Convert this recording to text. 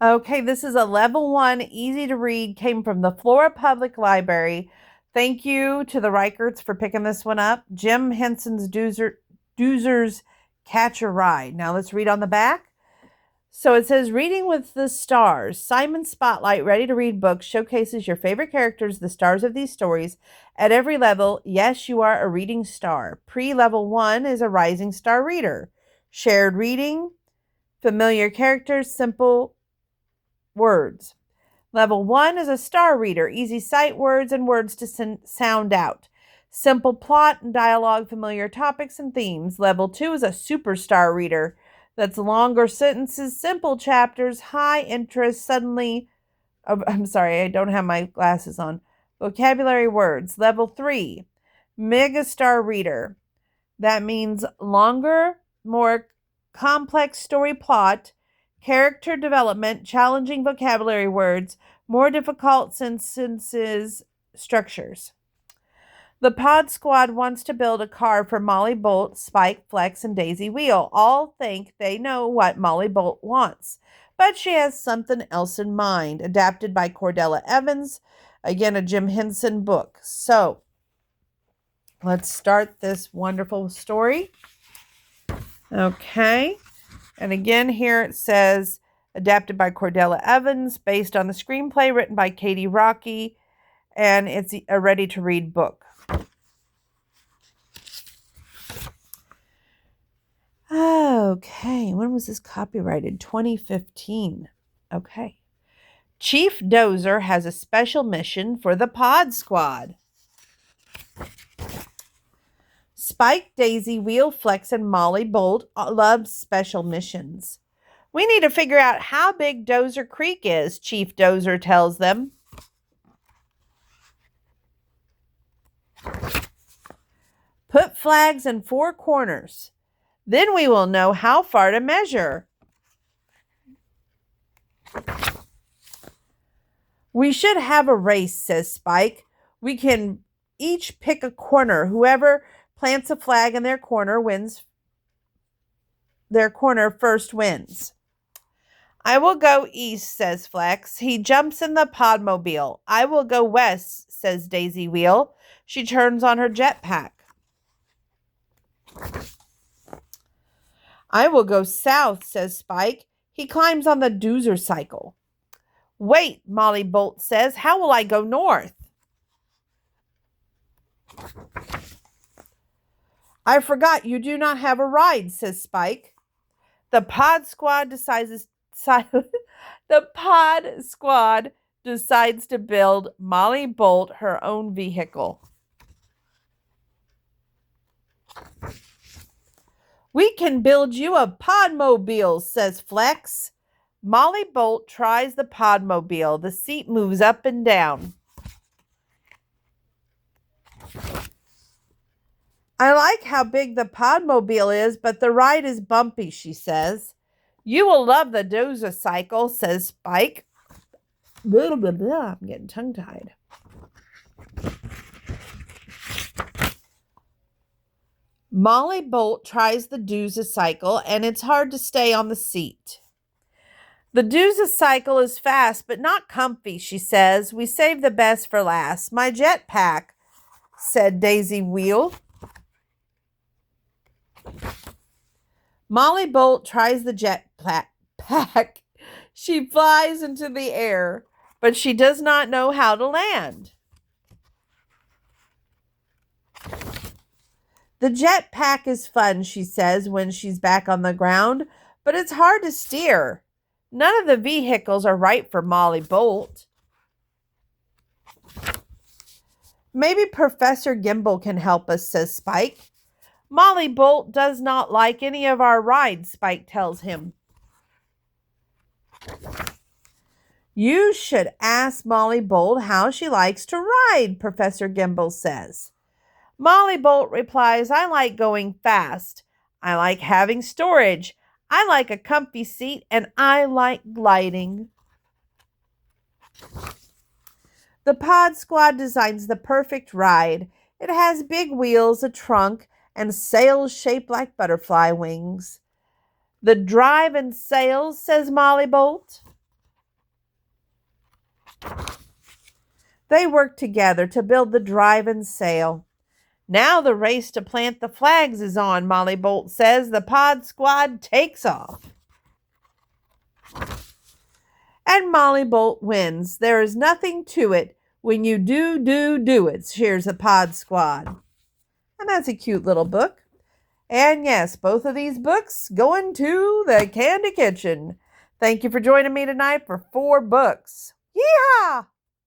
Okay, this is a level 1, easy to read, came from the Flora Public Library. Thank you to the Reicherts for picking this one up. Jim Henson's Doozers Catch a Ride. Now let's read on the back. So it says, Reading with the Stars. Simon Spotlight, ready to read books, showcases your favorite characters, the stars of these stories. At every level, yes, you are a reading star. Pre-level 1 is a rising star reader. Shared reading, familiar characters, simple words. Level 1 is a star reader, easy sight words and words to sound out. Simple plot and dialogue, familiar topics and themes. Level 2 is a superstar reader. That's longer sentences, simple chapters, high interest, suddenly. Oh, I'm sorry, I don't have my glasses on. Vocabulary words. Level 3, megastar reader. That means longer, more complex story plot, character development, challenging vocabulary words, more difficult sentences, structures. The Pod Squad wants to build a car for Molly Bolt, Spike, Flex, and Daisy Wheel. All think they know what Molly Bolt wants, but she has something else in mind. Adapted by Cordella Evans, again, a Jim Henson book. So, let's start this wonderful story. Okay. And again, here it says, adapted by Cordella Evans, based on the screenplay written by Katie Rocky, and it's a ready-to-read book. Okay, when was this copyrighted? 2015. Okay. Chief Dozer has a special mission for the Pod Squad. Spike, Daisy, Wheel, Flex, and Molly Bolt love special missions. We need to figure out how big Dozer Creek is, Chief Dozer tells them. Put flags in 4 corners. Then we will know how far to measure. We should have a race, says Spike. We can each pick a corner. Whoever plants a flag in their corner first wins. I will go east, says Flex. He jumps in the podmobile. I will go west, says Daisy Wheel. She turns on her jetpack. I will go south, says Spike. He climbs on the Doozer cycle. Wait, Molly Bolt says. How will I go north? I forgot you do not have a ride, says Spike. The Pod Squad decides to build Molly Bolt her own vehicle. We can build you a podmobile, says Flex. Molly Bolt tries the podmobile. The seat moves up and down. I like how big the podmobile is, but the ride is bumpy, she says. You will love the Dozer cycle, says Spike. Blah, blah, blah. I'm getting tongue-tied. Molly Bolt tries the Dozer cycle, and it's hard to stay on the seat. The Dozer cycle is fast, but not comfy, she says. We save the best for last. My jetpack, said Daisy Wheel. Molly Bolt tries the jetpack. She flies into the air, but she does not know how to land. The jetpack is fun, she says when she's back on the ground, but it's hard to steer. None of the vehicles are right for Molly Bolt. Maybe Professor Gimbal can help us, says Spike. Molly Bolt does not like any of our rides, Spike tells him. You should ask Molly Bolt how she likes to ride, Professor Gimbal says. Molly Bolt replies, I like going fast. I like having storage. I like a comfy seat, and I like gliding. The Pod Squad designs the perfect ride. It has big wheels, a trunk, and sails shaped like butterfly wings. The drive and sails, says Molly Bolt. They work together to build the drive and sail. Now the race to plant the flags is on, Molly Bolt says. The Pod Squad takes off. And Molly Bolt wins. There is nothing to it when you do it, cheers the Pod Squad. And that's a cute little book. And yes, both of these books going to the Candy Kitchen. Thank you for joining me tonight for 4 books. Yeehaw!